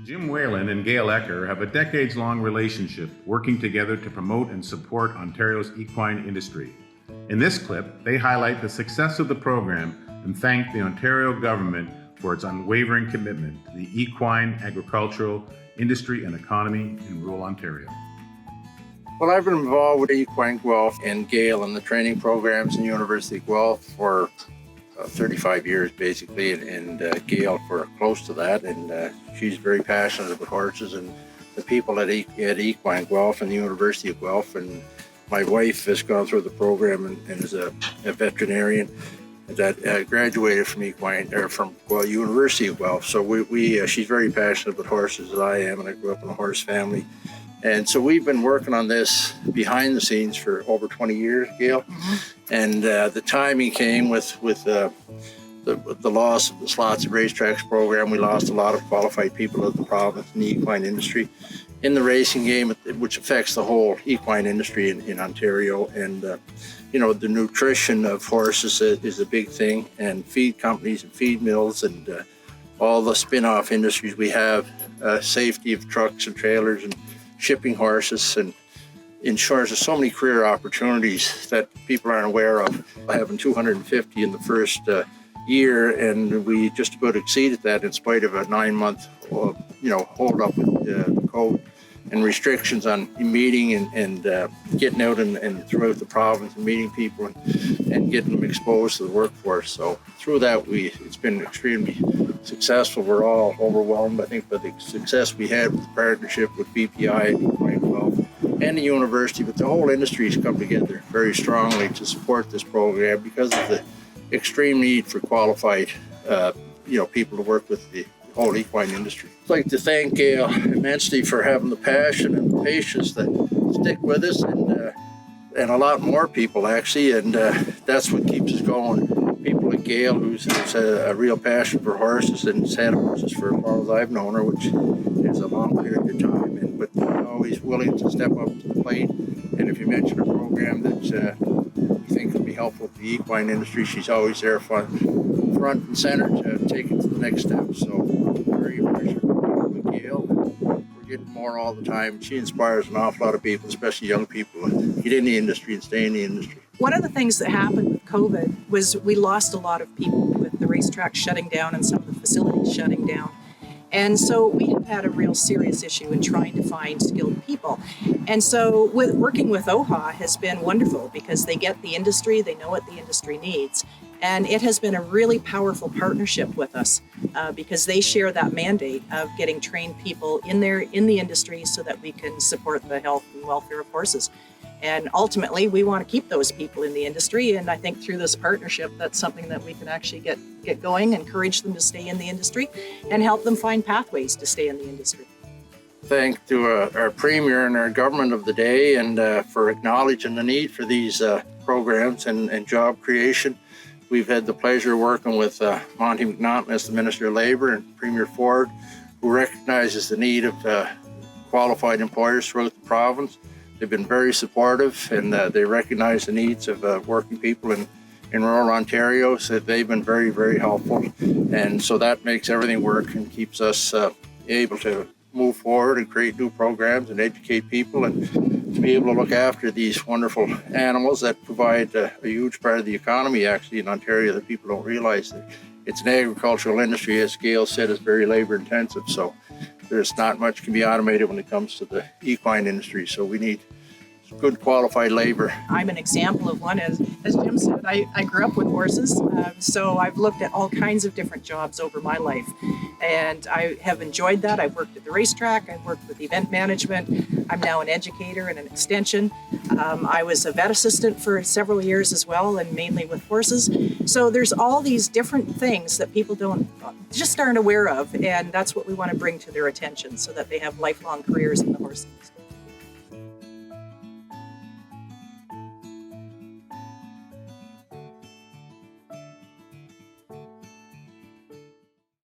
Jim Whalen and Gayle Ecker have a decades-long relationship working together to promote and support Ontario's equine industry. In this clip, they highlight the success of the program and thank the Ontario government for its unwavering commitment to the equine agricultural industry and economy in rural Ontario. Well, I've been involved with Equine Guelph and Gayle and the training programs in University of Guelph for 35 years basically, and Gayle for close to that, and she's very passionate about horses and the people at Equine Guelph and the University of Guelph. And my wife has gone through the program and is a veterinarian that graduated from University of Guelph. So she's very passionate about horses as I am, and I grew up in a horse family. And so we've been working on this behind the scenes for over 20 years, Gayle. And the timing came with the loss of the Slots and Racetracks program. We lost a lot of qualified people of the province in the equine industry in the racing game, which affects the whole equine industry in Ontario. And the nutrition of horses is a big thing, and feed companies and feed mills and all the spin-off industries we have, safety of trucks and trailers and shipping horses and insurance. There's so many career opportunities that people aren't aware of. Having 250 in the first year, and we just about exceeded that in spite of a 9-month hold up with the code and restrictions on meeting and getting out and throughout the province and meeting people and getting them exposed to the workforce. So through that, it's been extremely successful. We're all overwhelmed, I think, by the success we had with the partnership with BPI and Equine Guelph and the university, but the whole industry has come together very strongly to support this program because of the extreme need for qualified people to work with the whole equine industry. I'd like to thank Gayle immensely for having the passion and the patience to stick with us, and a lot more people actually, and that's what keeps us going. People like Gayle, who's a real passion for horses and has had horses for as long as I've known her, which is a long period of time, but always willing to step up to the plate. And if you mention a program that we think will be helpful to the equine industry, she's always there front and center to take it to the next step. So very appreciative of Gayle. We're getting more all the time. She inspires an awful lot of people, especially young people, to get in the industry and stay in the industry. One of the things that happened with COVID was we lost a lot of people with the racetrack shutting down and some of the facilities shutting down. And so we have had a real serious issue in trying to find skilled people. And so working with OHA has been wonderful because they get the industry, they know what the industry needs. And it has been a really powerful partnership with us because they share that mandate of getting trained people in the industry so that we can support the health and welfare of horses. And ultimately, we want to keep those people in the industry. And I think through this partnership, that's something that we can actually get going, encourage them to stay in the industry, and help them find pathways to stay in the industry. Thanks to our Premier and our government of the day, and for acknowledging the need for these programs and job creation. We've had the pleasure of working with Monty McNaughton as the Minister of Labour and Premier Ford, who recognizes the need of qualified employers throughout the province. They've been very supportive, and they recognize the needs of working people in rural Ontario, so they've been very, very helpful. And so that makes everything work and keeps us able to move forward and create new programs and educate people and to be able to look after these wonderful animals that provide a huge part of the economy actually in Ontario that people don't realize. That it's an agricultural industry, as Gayle said, is very labor intensive. So there's not much can be automated when it comes to the equine industry. So we need good qualified labor. I'm an example of one. As Jim said, I grew up with horses, so I've looked at all kinds of different jobs over my life, and I have enjoyed that. I've worked at the racetrack, I've worked with event management, I'm now an educator and an extension. I was a vet assistant for several years as well, and mainly with horses. So there's all these different things that people just aren't aware of, and that's what we want to bring to their attention so that they have lifelong careers in the horse industry.